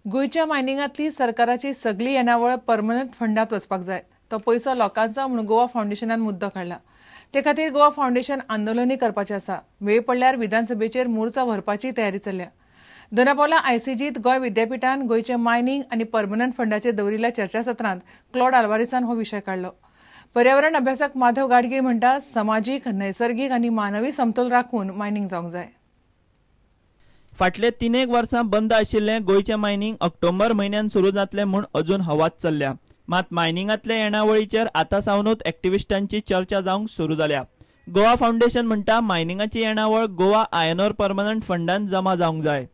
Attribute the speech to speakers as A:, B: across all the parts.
A: गोयच्या मायनिंगांतली सरकाराची सगळी येणावळ परमनंट फंडात वचपाक जाय. तो पयसो लोकांचो म्हूण गोवा फावंडेशनान मुद्दो काडला. ते खातीर गोवा फावंडेशन आंदोलनूय करपाचें आसा. वेळ पडल्यार विधानसभेचेर मोर्चा व्हरपाची तयारी चल्ल्या. दोनापावला आयसीजीत गोंय विद्यापीठान गोयचे मायनिंग आनी परमनंट फंडाचेर दवरिल्ल्या चर्चासत्रांत क्लॉड आल्वारिसान हो विशय काडलो. पर्यावरण अभ्यासक माधव गाडगीळ म्हणटा, समाजीक, नैसर्गीक आनी मानवी समतोल राखून मायनिंग जावंक जाय.
B: फाटले 3 वर्सां बंद आशिल्लें गोयचें मायनिंग ऑक्टोबर म्हयन्यात सुरू जातलें म्हूण अजून हवाच चल्ल्या. मात मायनिंगांतले येणावळीचेर आतां सावनूच एक्टिविस्टांची चर्चा जावंक सुरू जाल्या. गोवा फावंडेशन म्हणटा, मायनिंगाची येणावळ गोवा आयर्न ओर परमनंट फंडान जमा जावंक जाय.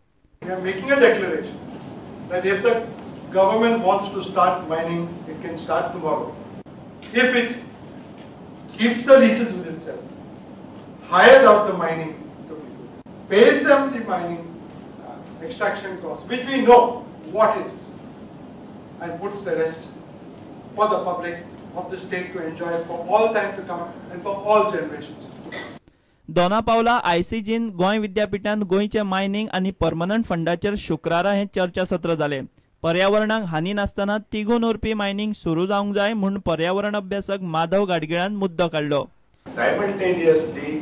C: We are making a declaration that if the government wants to start mining, it can start tomorrow. If it keeps the leases with itself, hires out the mining to people, pays them the mining extraction costs, which we know what it is, and puts the rest for the public of the state to enjoy for all time to come and for all generations.
B: Dona Paula आयसीजीन Goa विद्यापीठान गोयचे mining आनी permanent फंडाचेर शुक्रारा हे चर्चासत्र जाले. पर्यावरणाक हानी नासतना तिगून उरपी mining सुरू जावंक जाय म्हूण पर्यावरण अभ्यासक माधव गाडगिळान मुद्दो काडलो.
D: Simultaneously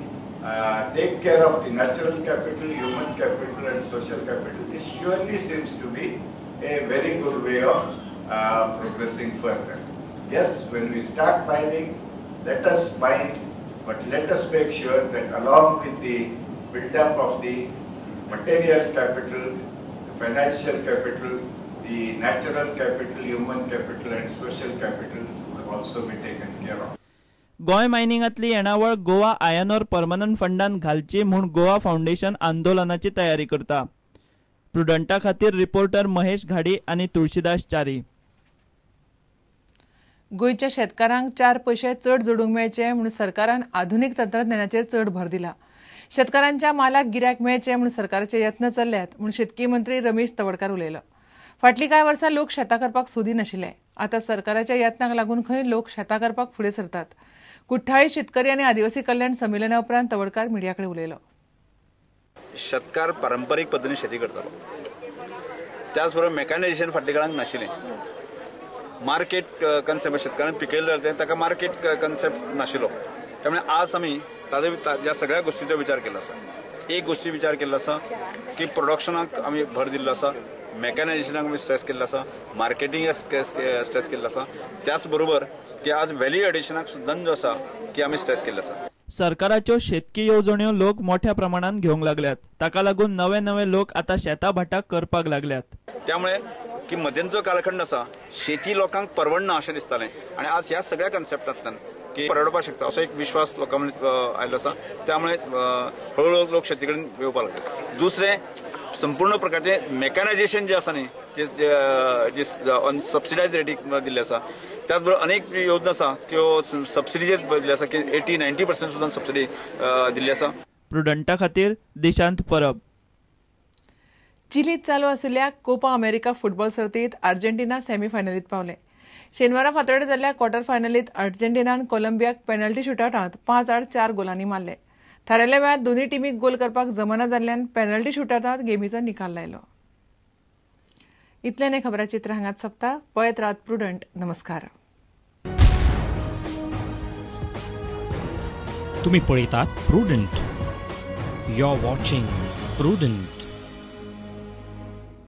D: take care of the natural capital, human capital and social capital. This surely seems to be a very good way of progressing further. Yes, when we start mining, let us mine, but let us make sure that along with the build-up of the material capital, the financial capital, the natural capital, human capital and social capital will also be taken care of.
B: गोय मायनिंगांतली येणावळ Goa iron or permanent फंडान घालची म्हूण Goa foundation आंदोलनाची तयारी करता. प्रुडंटा खातीर reporter Mahesh घाडी आनी तुळशीदास च्यारी.
A: गोयच्या शेतकारांक 4 पैसे चड जोडूंक मेळचे म्हूण सरकारान आधुनीक तंत्रज्ञानाचेर चड भर दिला. शेतकारांच्या मालाक गिरायक मेळचे म्हूण सरकाराचे यत्न चल्ल्यात म्हूण शेतकी मंत्री रमेश तवडकार उलयलो. फाटली कांय वर्सां लोक शेतां करपाक सोदी नाशिल्ले. आतां सरकाराच्या यत्नाक लागून खंय लोक शेतां करपाक फुडें सरतात. कुठ्ठाळी शेतकरी आनी आदिवासी कल्याण संमेलना उपरांत तवडकार मिडिया कडेन उलयलो.
E: शेतकार पारंपारीक पद्धतीने शेती करतालो. त्याच बरोबर मेकॅनायझेशन फाटल्या काळांत नाशिल्लें. मार्केट कन्सेप्ट शेतकारान पिकयलें जाल्यार ताका मार्केट कन्सेप्ट नाशिल्लो. त्यामुळे आज आमी ह्या सगळ्या गोष्टींचो विचार केल्लो आसा. एक गोष्टी विचार केल्लो आसा की प्रोडक्शनाक आमी भर दिल्लो आसा, मेकॅनायझेशनाक आमी स्ट्रेस केल्लो आसा, मार्केटिंगाक स्ट्रेस केल्लो आसा. त्याच बरोबर की आज व्हॅल्यू एडिशनाक सुद्दां जो आसा की आमी स्ट्रेस केल्लो आसा.
B: सरकाराच्यो शेतकी येवजण्यो लोक मोठ्या प्रमाणात घेवंक लागल्यात. ताका लागून नवे नवे लोक आतां शेतां भाटाक करपाक लागल्यात.
E: त्यामुळे की मध्यंतरो कालखंड आसा शेती लोकांक परवडना अशें दिसतालें आनी आज ह्या सगळ्या कन्सेप्टांतल्यान की परवडपाक शकता असो एक विश्वास लोकां आयलो आसा. त्यामुळे हळूहळू लोक शेती कडेन येवपाक लागले. दुसरें संपूर्ण प्रकारचे मेकॅनायझेशन जे आसा न्ही जे ऑन सबसिडायज रेटीक दिल्ले आसा. त्याच बरोबर अनेक योजना आसा त्यो सबसिडीचेर दिल्ले आसा की 80-90% सुद्दां सबसिडी दिल्ली आसा.
B: प्रुडंटा खातीर दिशांत परब.
A: चिलीत चालू आशिल्ल्या कोपा अमेरिका फुटबॉल सर्तीत अर्जेंटिना सेमीफायनलीत पावले. शेनवारा फांतोडेर जाल्ल्या क्वॉर्टर फायनलीत अर्जेंटिनान कोलंबियाक पेनल्टी शूटआउटांत 5-4 गोलांनी मारले. थारायल्ल्या वेळात दोनूय टिमीक गोल करपाक जमना जाल्ल्यान पेनल्टी शूटआउटांत गेमीचो निकाल लायलो. इतल्यान खबरां चित्र हांगाच सोंपता. पळयत रावत प्रुडंट. नमस्कार.
F: तुम्ही पळयतात Prudent. You are watching prudent.